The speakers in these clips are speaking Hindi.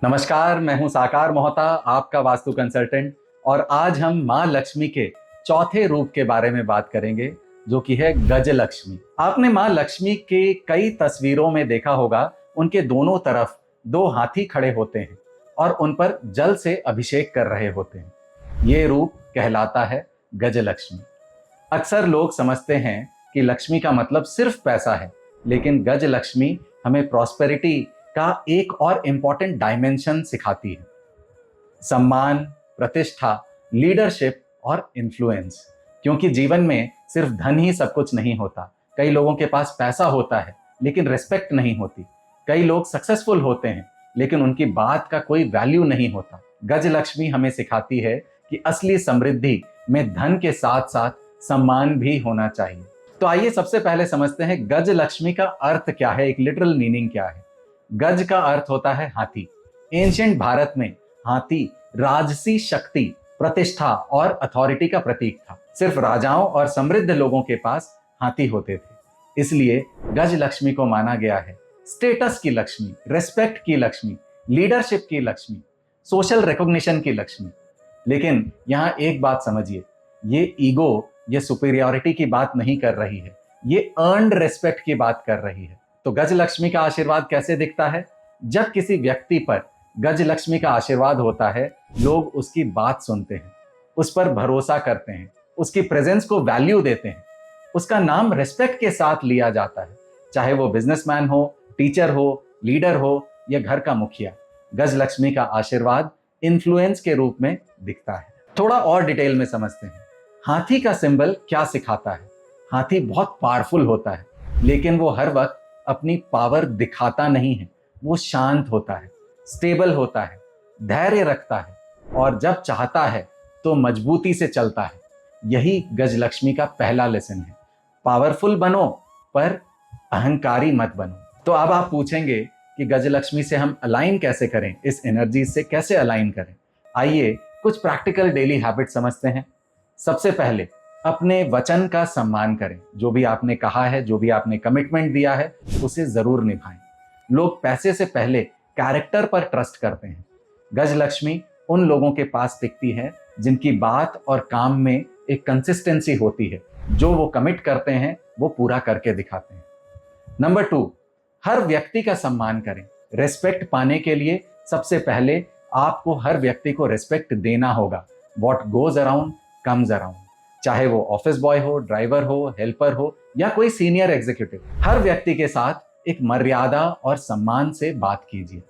नमस्कार, मैं हूं साकार मोहता, आपका वास्तु कंसल्टेंट। और आज हम माँ लक्ष्मी के चौथे रूप के बारे में बात करेंगे, जो कि है गज लक्ष्मी। आपने माँ लक्ष्मी के कई तस्वीरों में देखा होगा, उनके दोनों तरफ दो हाथी खड़े होते हैं और उन पर जल से अभिषेक कर रहे होते हैं। ये रूप कहलाता है गज लक्ष्मी। अक्सर लोग समझते हैं कि लक्ष्मी का मतलब सिर्फ पैसा है, लेकिन गज लक्ष्मी हमें प्रॉस्पेरिटी का एक और इम्पॉर्टेंट डायमेंशन सिखाती है। सम्मान, प्रतिष्ठा, लीडरशिप और इन्फ्लुएंस। क्योंकि जीवन में सिर्फ धन ही सब कुछ नहीं होता। कई लोगों के पास पैसा होता है लेकिन रिस्पेक्ट नहीं होती। कई लोग सक्सेसफुल होते हैं लेकिन उनकी बात का कोई वैल्यू नहीं होता। गज लक्ष्मी हमें सिखाती है कि असली समृद्धि में धन के साथ साथ सम्मान भी होना चाहिए। तो आइए सबसे पहले समझते हैं गज लक्ष्मी का अर्थ क्या है, एक लिटरल मीनिंग क्या है। गज का अर्थ होता है हाथी। एंशिएंट भारत में हाथी राजसी शक्ति, प्रतिष्ठा और अथॉरिटी का प्रतीक था। सिर्फ राजाओं और समृद्ध लोगों के पास हाथी होते थे। इसलिए गज लक्ष्मी को माना गया है स्टेटस की लक्ष्मी, रेस्पेक्ट की लक्ष्मी, लीडरशिप की लक्ष्मी, सोशल रिकॉग्निशन की लक्ष्मी। लेकिन यहाँ एक बात समझिए, ये ईगो, ये सुपीरियरिटी की बात नहीं कर रही है, ये अर्न्ड रेस्पेक्ट की बात कर रही है। तो गज लक्ष्मी का आशीर्वाद कैसे दिखता है? जब किसी व्यक्ति पर गज लक्ष्मी का आशीर्वाद होता है, लोग उसकी बात सुनते हैं, उस पर भरोसा करते हैं, उसकी प्रेजेंस को वैल्यू देते हैं, उसका नाम रिस्पेक्ट के साथ लिया जाता है। चाहे वो बिजनेसमैन हो, टीचर हो, लीडर हो या घर का मुखिया, गज लक्ष्मी का आशीर्वाद इन्फ्लुएंस के रूप में दिखता है। थोड़ा और डिटेल में समझते हैं, हाथी का सिंबल क्या सिखाता है। हाथी बहुत पावरफुल होता है, लेकिन वो हर वक्त अपनी पावर दिखाता नहीं है। वो शांत होता है, स्टेबल होता है, धैर्य रखता है और जब चाहता है तो मजबूती से चलता है। यही गज लक्ष्मी का पहला लेसन है। पावरफुल बनो पर अहंकारी मत बनो। तो अब आप पूछेंगे कि गज लक्ष्मी से हम अलाइन कैसे करें, इस एनर्जी से कैसे अलाइन करें। आइए कुछ प्रैक्टिकल डेली हैबिट समझते हैं। सबसे पहले अपने वचन का सम्मान करें। जो भी आपने कहा है, जो भी आपने कमिटमेंट दिया है, उसे जरूर निभाएं। लोग पैसे से पहले कैरेक्टर पर ट्रस्ट करते हैं। गज लक्ष्मी उन लोगों के पास टिकती है जिनकी बात और काम में एक कंसिस्टेंसी होती है। जो वो कमिट करते हैं वो पूरा करके दिखाते हैं। नंबर 2, हर व्यक्ति का सम्मान करें। रिस्पेक्ट पाने के लिए सबसे पहले आपको हर व्यक्ति को रिस्पेक्ट देना होगा। What goes around comes around. चाहे वो ऑफिस बॉय हो, ड्राइवर हो, हेल्पर हो या कोई सीनियर एग्जीक्यूटिव, हर व्यक्ति के साथ एक मर्यादा और सम्मान से बात कीजिए।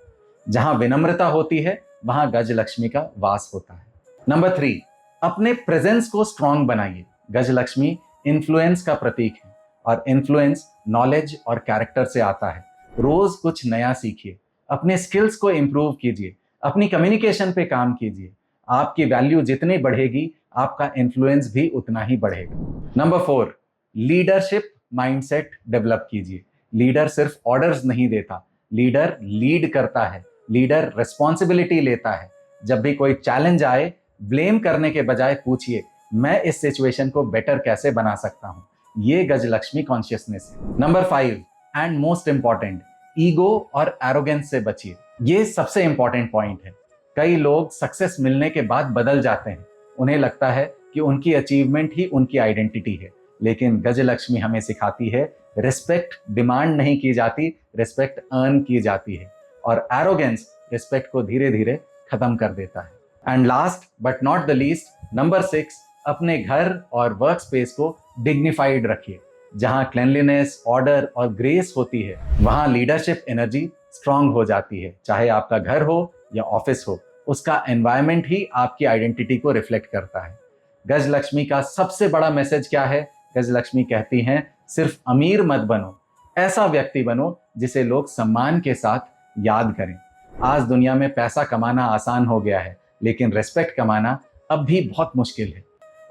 जहां विनम्रता होती है वहां गज लक्ष्मी का वास होता है। नंबर 3, अपने प्रेजेंस को स्ट्रांग बनाइए। गज लक्ष्मी इन्फ्लुएंस का प्रतीक है और इन्फ्लुएंस नॉलेज और कैरेक्टर से आता है। रोज कुछ नया सीखिए, अपने स्किल्स को इंप्रूव कीजिए, अपनी कम्युनिकेशन पे काम कीजिए। आपकी वैल्यू जितनी बढ़ेगी, आपका इन्फ्लुएंस भी उतना ही बढ़ेगा। नंबर 4, लीडरशिप माइंडसेट डेवलप कीजिए। लीडर सिर्फ ऑर्डर्स नहीं देता, लीडर लीड करता है, लीडर रिस्पॉन्सिबिलिटी लेता है। जब भी कोई चैलेंज आए, ब्लेम करने के बजाय पूछिए, मैं इस सिचुएशन को बेटर कैसे बना सकता हूं। ये गज लक्ष्मी कॉन्शियसनेस है। Number 5 and most important, ego और एरोगेंस से बचिए। ये सबसे इंपॉर्टेंट पॉइंट है। कई लोग सक्सेस मिलने के बाद बदल जाते हैं। उन्हें लगता है कि उनकी अचीवमेंट ही उनकी आइडेंटिटी है। लेकिन गज लक्ष्मी हमें सिखाती है रिस्पेक्ट डिमांड नहीं की जाती, रिस्पेक्ट अर्न की जाती है। और एरोगेंस रिस्पेक्ट को धीरे धीरे खत्म कर देता है। And last but not the least, number 6, अपने घर और वर्क स्पेस को डिग्निफाइड रखिए। जहां क्लेanलीनेस, ऑर्डर और ग्रेस होती है, वहां लीडरशिप एनर्जी स्ट्रांग हो जाती है। चाहे आपका घर हो या ऑफिस हो, उसका एनवायरनमेंट ही आपकी आइडेंटिटी को रिफ्लेक्ट करता है। गज लक्ष्मी का सबसे बड़ा मैसेज क्या है? गज लक्ष्मी कहती हैं, सिर्फ अमीर मत बनो, ऐसा व्यक्ति बनो जिसे लोग सम्मान के साथ याद करें। आज दुनिया में पैसा कमाना आसान हो गया है, लेकिन रिस्पेक्ट कमाना अब भी बहुत मुश्किल है।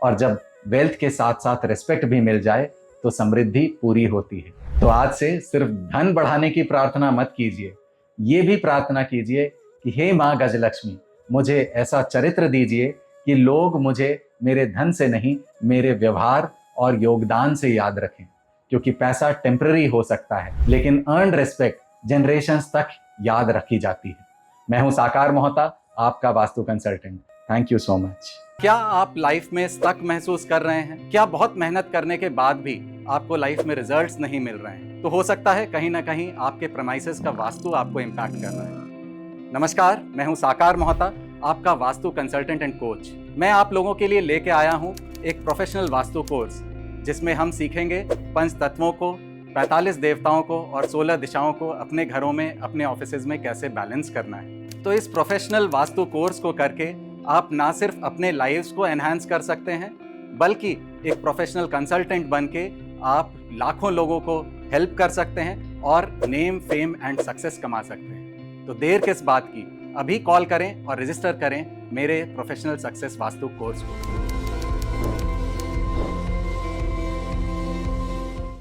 और जब वेल्थ के साथ साथ रिस्पेक्ट भी मिल जाए तो समृद्धि पूरी होती है। तो आज से सिर्फ धन बढ़ाने की प्रार्थना मत कीजिए, ये भी प्रार्थना कीजिए कि हे माँ गज लक्ष्मी, मुझे ऐसा चरित्र दीजिए कि लोग मुझे मेरे धन से नहीं, मेरे व्यवहार और योगदान से याद रखें। क्योंकि पैसा टेम्पररी हो सकता है, लेकिन अर्न्ड रिस्पेक्ट जनरेशंस तक याद रखी जाती है। मैं हूं साकार मोहता, आपका vastu consultant. Thank you so much. क्या आप लाइफ में स्टक महसूस कर रहे हैं? क्या बहुत मेहनत करने के बाद भी आपको लाइफ में रिजल्ट्स नहीं मिल रहे हैं? तो हो सकता है कहीं ना कहीं आपके प्रेमाइसेस का वास्तु आपको इम्पैक्ट कर रहा है। नमस्कार, मैं हूं साकार मोहता, आपका वास्तु कंसल्टेंट एंड कोच। मैं आप लोगों के लिए लेके आया हूं एक प्रोफेशनल वास्तु कोर्स, जिसमें हम सीखेंगे पंच तत्वों को, 45 देवताओं को और 16 दिशाओं को अपने घरों में, अपने ऑफिसेज में कैसे बैलेंस करना है। तो इस प्रोफेशनल वास्तु कोर्स को करके आप ना सिर्फ अपने लाइव्स को एनहांस कर सकते हैं, बल्कि एक प्रोफेशनल कंसल्टेंट बन के आप लाखों लोगों को हेल्प कर सकते हैं और नेम, फेम एंड सक्सेस कमा सकते हैं। तो देर किस बात की, अभी कॉल करें और रजिस्टर करें मेरे प्रोफेशनल सक्सेस वास्तु कोर्स को।